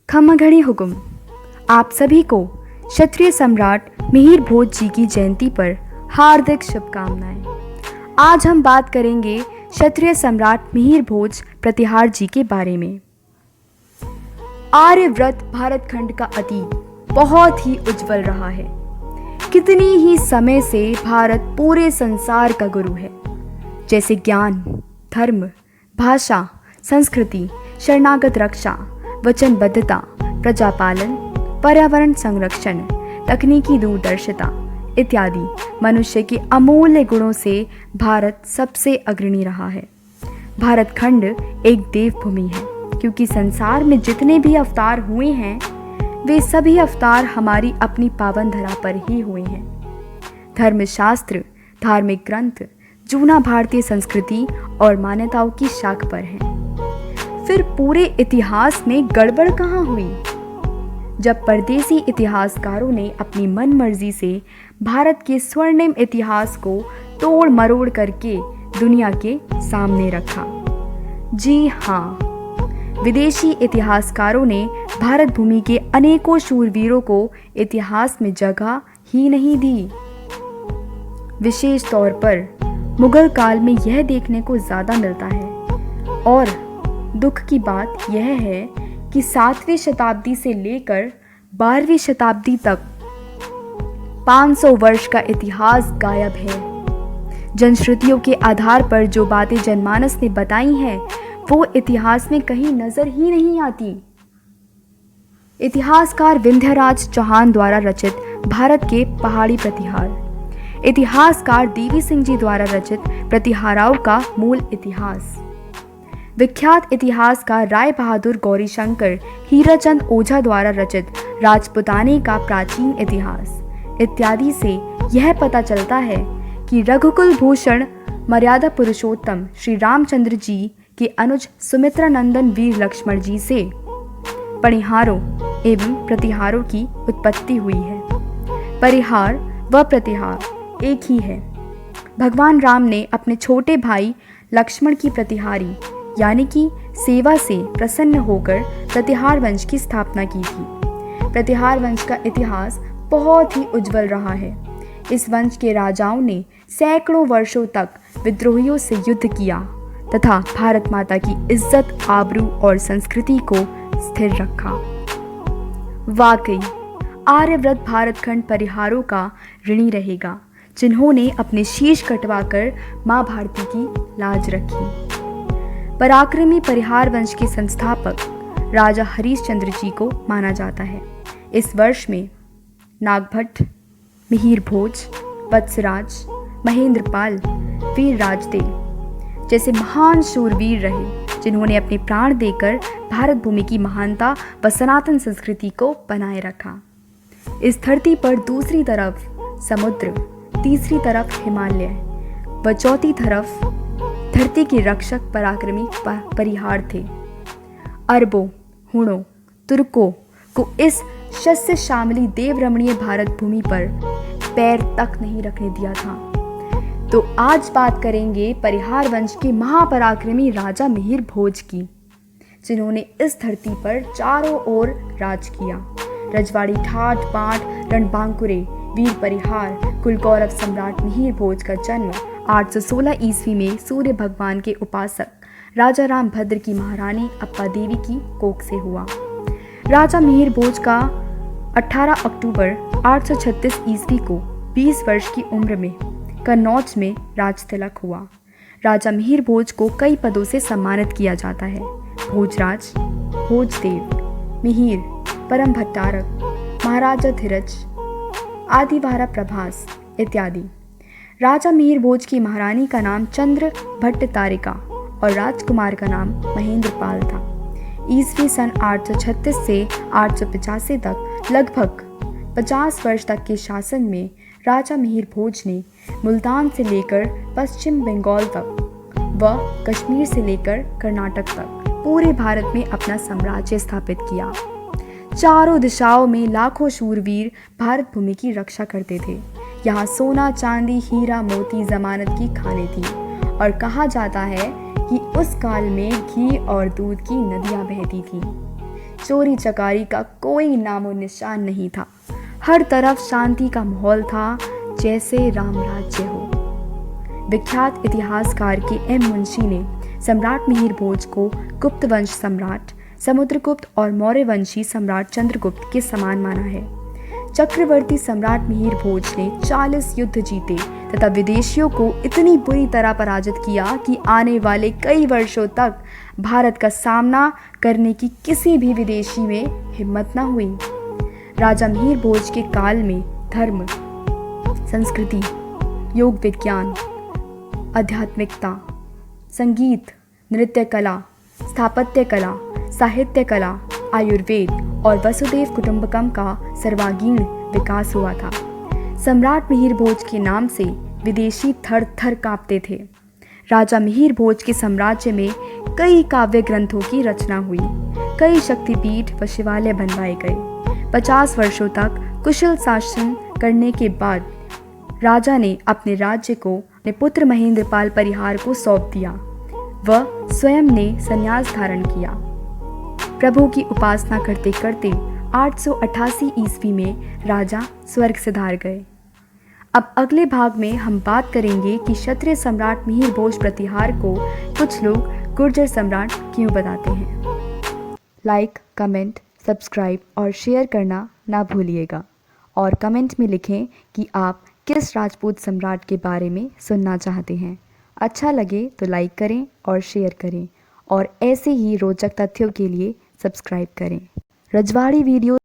खम्मघड़ी हुकुम। आप सभी को क्षत्रिय सम्राट मिहिर भोज जी की जयंती पर हार्दिक शुभकामनाएं। आज हम बात करेंगे क्षत्रिय सम्राट मिहिर भोज प्रतिहार जी के बारे में। आर्यव्रत भारत खंड का अतीत बहुत ही उज्जवल रहा है। कितनी ही समय से भारत पूरे संसार का गुरु है। जैसे ज्ञान, धर्म, भाषा, संस्कृति, शरणागत रक्षा, वचनबद्धता, प्रजापालन, पर्यावरण संरक्षण, तकनीकी दूरदर्शिता इत्यादि मनुष्य के अमूल्य गुणों से भारत सबसे अग्रणी रहा है। भारत खंड एक देवभूमि है, क्योंकि संसार में जितने भी अवतार हुए हैं वे सभी अवतार हमारी अपनी पावन धरा पर ही हुए हैं। धर्मशास्त्र, धार्मिक ग्रंथ, जूना भारतीय संस्कृति और मान्यताओं की शाख पर हैं। फिर पूरे इतिहास में गड़बड़ कहाँ हुई? जब परदेसी इतिहासकारों ने अपनी मनमर्जी से भारत के स्वर्णिम इतिहास को तोड़ मरोड़ करके दुनिया के सामने रखा। जी हाँ, विदेशी इतिहासकारों ने भारत भूमि के अनेकों शूरवीरों को इतिहास में जगह ही नहीं दी। विशेष तौर पर मुगल काल में यह देखने को ज़्यादा मिलता है। और दुख की बात यह है कि 7वीं शताब्दी से लेकर 12वीं शताब्दी तक 500 वर्ष का इतिहास गायब है। जनश्रुतियों के आधार पर जो बातें जनमानस ने बताई हैं वो इतिहास में कहीं नजर ही नहीं आती। इतिहासकार विंध्यराज चौहान द्वारा रचित भारत के पहाड़ी प्रतिहार, इतिहासकार देवी सिंह जी द्वारा रचित प्रतिहाराओं का मूल इतिहास, विख्यात इतिहासकार राय बहादुर गौरीशंकर हीराचंद ओझा द्वारा रचित राजपुताने का प्राचीन इतिहास इत्यादि से यह पता चलता है कि रघुकुल भूषण मर्यादा पुरुषोत्तम श्री रामचंद्र जी के अनुज सुमित्रा नंदन वीर लक्ष्मण जी से परिहारों एवं प्रतिहारों की उत्पत्ति हुई है। परिहार व प्रतिहार एक ही है। भगवान राम ने अपने छोटे भाई लक्ष्मण की प्रतिहारी यानी कि सेवा से प्रसन्न होकर प्रतिहार वंश की स्थापना की थी। प्रतिहार वंश का इतिहास बहुत ही उज्जवल रहा है। इस वंश के राजाओं ने सैकड़ों वर्षों तक विद्रोहियों से युद्ध किया तथा भारत माता की इज्जत, आबरू और संस्कृति को स्थिर रखा। वाकई आर्यव्रत भारत खंड परिहारों का ऋणी रहेगा, जिन्होंने अपने शीश कटवाकर माँ भारती की लाज रखी। पराक्रमी परिहार वंश के संस्थापक राजा हरिश्चंद्र जी को माना जाता है। इस वर्ष में नागभट्ट, मिहिर भोज, वत्सराज, महेंद्रपाल, वीर राजदेव जैसे महान शूरवीर रहे, जिन्होंने अपने प्राण देकर भारत भूमि की महानता व सनातन संस्कृति को बनाए रखा। इस धरती पर दूसरी तरफ समुद्र, तीसरी तरफ हिमालय व चौथी तरफ धरती के रक्षक पराक्रमी परिहार थे। अरबों, हुणों, तुर्कों को इस शस्य श्यामली देव रमणीय भारत भूमि पर पैर तक नहीं रखने दिया था। तो आज बात करेंगे परिहार वंश के महापराक्रमी राजा मिहिर भोज की, जिन्होंने इस धरती पर चारों ओर राज किया। रजवाड़ी ठाठ बाठ रणबांकुरे वीर परिहार कुल गौरव सम्राट मिहिर भोज का जन्म 816 ईस्वी में सूर्य भगवान के उपासक राजा राम भद्र की महारानी अप्पा देवी की कोख से हुआ। राजा मिहिर भोज का 18 अक्टूबर 836 ईस्वी को 20 वर्ष की उम्र में कन्नौज में राज तिलक हुआ। राजा मिहिर भोज को कई पदों से सम्मानित किया जाता है। भोजराज, भोजदेव, मिहिर, परम भट्टारक, महाराजा धीरज, आदिवारा प्रभास इत्यादि। राजा मिहिर भोज की महारानी का नाम चंद्र भट्ट तारिका और राजकुमार का नाम महेंद्रपाल था। ईस्वी सन 836 से 885 तक लगभग 50 वर्ष तक के शासन में राजा मिहिर भोज ने मुल्तान से लेकर पश्चिम बंगाल तक व कश्मीर से लेकर कर्नाटक तक पूरे भारत में अपना साम्राज्य स्थापित किया। चारों दिशाओं में लाखों शूरवीर भारत भूमि की रक्षा करते थे। यहाँ सोना, चांदी, हीरा, मोती जमानत की खानें थी और कहा जाता है कि उस काल में घी और दूध की नदियाँ बहती थीं। चोरी चकारी का कोई नामो निशान नहीं था। हर तरफ शांति का माहौल था, जैसे राम राज्य हो। विख्यात इतिहासकार के एम मुंशी ने सम्राट मिहिर भोज को गुप्त वंश सम्राट समुद्रगुप्त और मौर्य वंशी सम्राट चंद्रगुप्त के समान माना है। चक्रवर्ती सम्राट मिहिर भोज ने 40 युद्ध जीते तथा विदेशियों को इतनी बुरी तरह पराजित किया कि आने वाले कई वर्षों तक भारत का सामना करने की किसी भी विदेशी में हिम्मत न हुई। राजा मिहिर भोज के काल में धर्म, संस्कृति, योग विज्ञान, आध्यात्मिकता, संगीत, नृत्य कला, स्थापत्य कला, साहित्य कला, आयुर्वेद और वसुदेव कुटुंबकम का सर्वांगीण विकास हुआ था। सम्राट मिहिर भोज के नाम से विदेशी थर थर कांपते थे। राजा मिहिर भोज के साम्राज्य में कई काव्य ग्रंथों की रचना हुई, कई शक्तिपीठ व शिवालय बनवाए गए। 50 वर्षों तक कुशल शासन करने के बाद राजा ने अपने राज्य को अपने पुत्र महेंद्रपाल परिहार को सौंप दिया। वह स्वयं ने संन्यास धारण किया। प्रभु की उपासना करते करते 888 ईस्वी में राजा स्वर्ग सिधार गए। अब अगले भाग में हम बात करेंगे कि क्षत्रिय सम्राट मिहिर भोज प्रतिहार को कुछ लोग गुर्जर सम्राट क्यों बताते हैं। लाइक, कमेंट, सब्सक्राइब और शेयर करना ना भूलिएगा और कमेंट में लिखें कि आप किस राजपूत सम्राट के बारे में सुनना चाहते हैं। अच्छा लगे तो लाइक करें और शेयर करें और ऐसे ही रोचक तथ्यों के लिए सब्सक्राइब करें। रजवाड़ी वीडियो